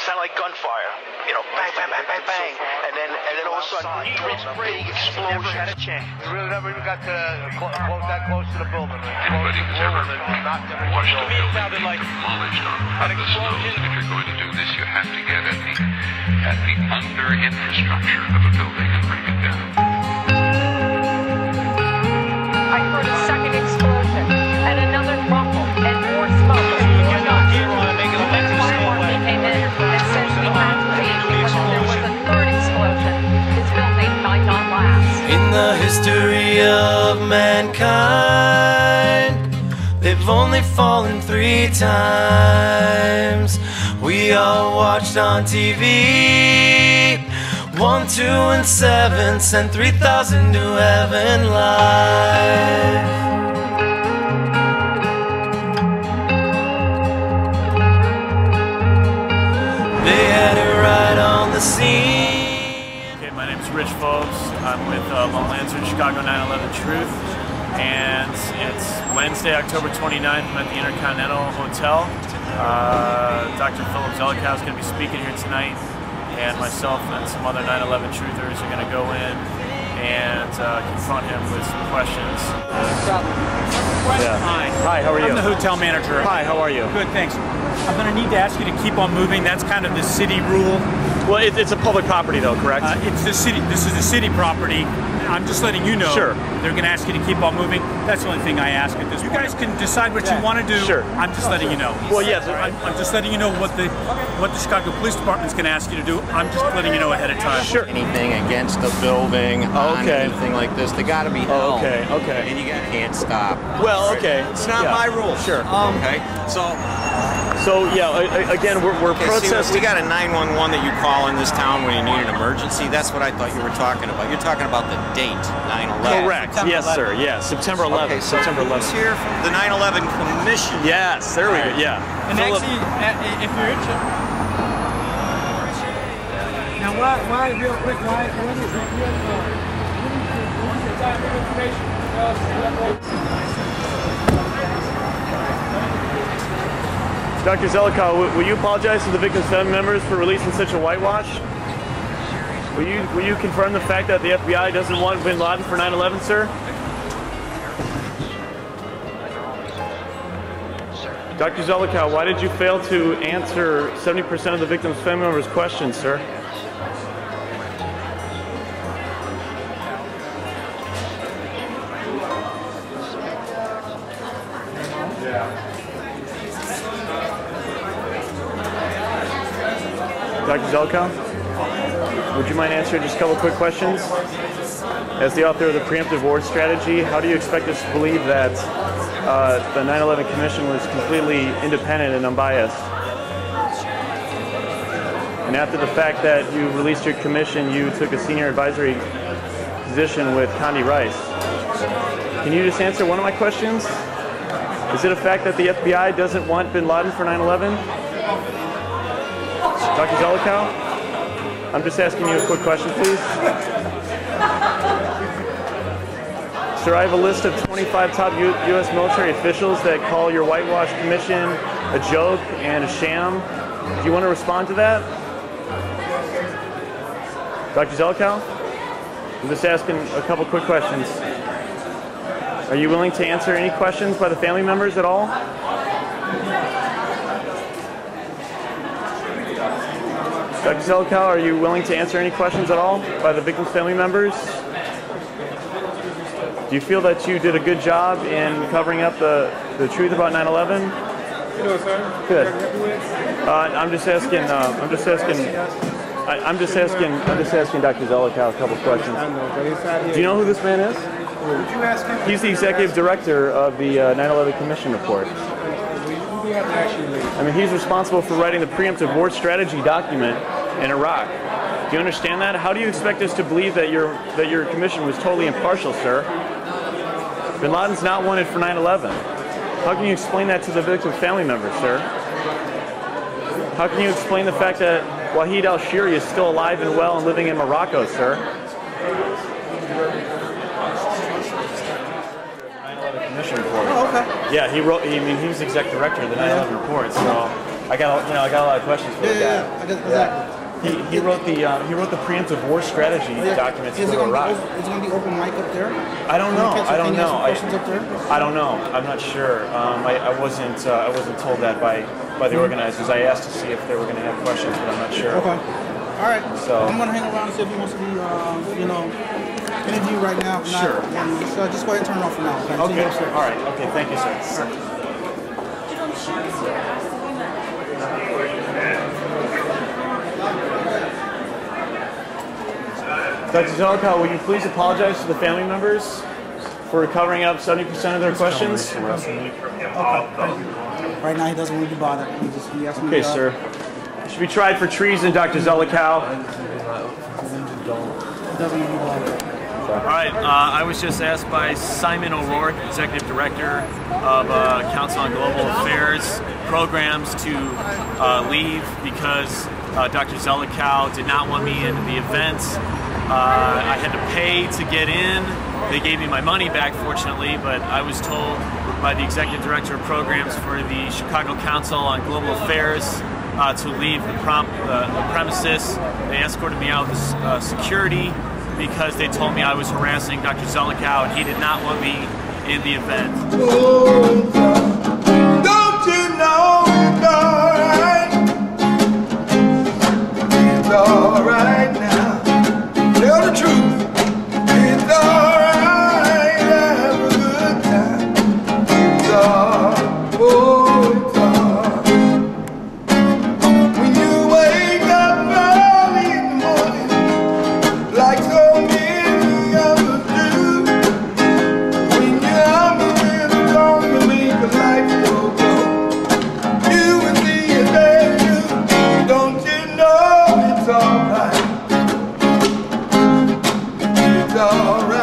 sounded like gunfire. You know, bang, bang, bang, bang, bang. And then all of a sudden, big explosion. Never had a chance. We really never even got to that close to the building. Anybody who's ever watched a building demolished on purpose knows that if you're going to do this, you have to get at the under infrastructure of a building and bring it down. I heard a second explosion and another rumble and more smoke and more guns. The fire marshal came in and said we had to leave because there was a third explosion. This building might not last. In the history of mankind, they've only fallen 3 times. We all watched on TV. 1, 2, and 7 sent 3,000 to heaven live. They had it right on the scene. Okay, my name is Rich Foes. I'm with Lone Lancer Chicago 9/11 Truth, and it's Wednesday, October 29th. I'm at the Intercontinental Hotel. Dr. Zelikow is going to be speaking here tonight, and myself and some other 9/11 truthers are going to go in and confront him with some questions. Yeah. Hi, how are you? I'm the hotel manager. Hi, how are you? Good, thanks. I'm going to need to ask you to keep on moving. That's kind of the city rule. Well, it's a public property though, correct? It's the city. This is the city property. I'm just letting you know. Sure. They're going to ask you to keep on moving. That's the only thing I ask at this point. You guys can decide what you want to do. Sure. I'm just letting you know. Well, yes. I'm just letting you know what the Chicago Police Department's going to ask you to do. I'm just letting you know ahead of time. Sure. Anything against the building, on anything like this, they got to be held. Okay. And you can't stop. Well, okay. It's not my rule. Sure. Okay. So yeah, again, we're protesting. See, we got a 911 that you call in this town when you need an emergency. That's what I thought you were talking about. You're talking about the date, 9/11. Correct. Yes, sir. Yeah, September 11th. Okay, so September 11th. who's here from the 9/11 Commission? Yes, there we go. Yeah. And actually, if you're interested. Now, why, real quick, why is it Dr. Zelikow, will you apologize to the victims' family members for releasing such a whitewash? Will you confirm the fact that the FBI doesn't want bin Laden for 9/11, sir? Dr. Zelikow, why did you fail to answer 70% of the victims' family members' questions, sir? Dr. Zelikow, would you mind answering just a couple quick questions? As the author of the preemptive war strategy, how do you expect us to believe that the 9/11 Commission was completely independent and unbiased? And after the fact that you released your commission, you took a senior advisory position with Condi Rice. Can you just answer one of my questions? Is it a fact that the FBI doesn't want bin Laden for 9/11? Dr. Zelikow, I'm just asking you a quick question, please. Sir, I have a list of 25 top U.S. military officials that call your whitewash commission a joke and a sham. Do you want to respond to that? Dr. Zelikow, I'm just asking a couple quick questions. Are you willing to answer any questions by the family members at all? Dr. Zelikow, are you willing to answer any questions at all by the victims' family members? Do you feel that you did a good job in covering up the truth about 9/11? You know, sir. Good. I'm just asking Dr. Zelikow a couple questions. Do you know who this man is? Would you ask him? He's the executive director of the 9/11 Commission report. I mean, he's responsible for writing the preemptive war strategy document in Iraq. Do you understand that? How do you expect us to believe that your commission was totally impartial, sir? Bin Laden's not wanted for 9/11. How can you explain that to the victim's family members, sir? How can you explain the fact that Wahid al-Shiri is still alive and well and living in Morocco, sir? 9/11 Commission report. Oh, okay. Yeah, he wrote. I mean, he's exec director of the 9/11 report. So, I got a lot of questions for the guy. Yeah, I guess exactly. He wrote the preemptive war strategy documents for Iraq. Is it going to be open mic up there? I don't know. I don't know. Questions up there? I don't know. I'm not sure. I wasn't told that by the organizers. I asked to see if they were going to have questions, but I'm not sure. Okay. All right. So I'm going to hang around and see if he wants to be, interviewed right now. Sure. So just go ahead and turn it off for now. Okay. All right. Okay. Thank you, sir. Dr. Zelikow, will you please apologize to the family members for covering up 70% of their questions? Okay. Right now he doesn't want to be bothered. He asked me okay, sir. You should be tried for treason, Dr. Zelikow. He doesn't want to be bothered. All right, I was just asked by Simon O'Rourke, Executive Director of Council on Global Affairs Programs, to leave because Dr. Zelikow did not want me in the event. I had to pay to get in. They gave me my money back, fortunately, but I was told by the Executive Director of Programs for the Chicago Council on Global Affairs to leave the premises. They escorted me out with security because they told me I was harassing Dr. Zelikow and he did not want me in the event. Oh, don't you know it's alright? It's alright now. Tell the truth. It's alright. Have a good time. It's alright. Oh, it's alright. When you wake up early in the morning, like so many others do, when you're hungry and long to make a life go go, you will see a day too. Don't you know it's alright? It's alright.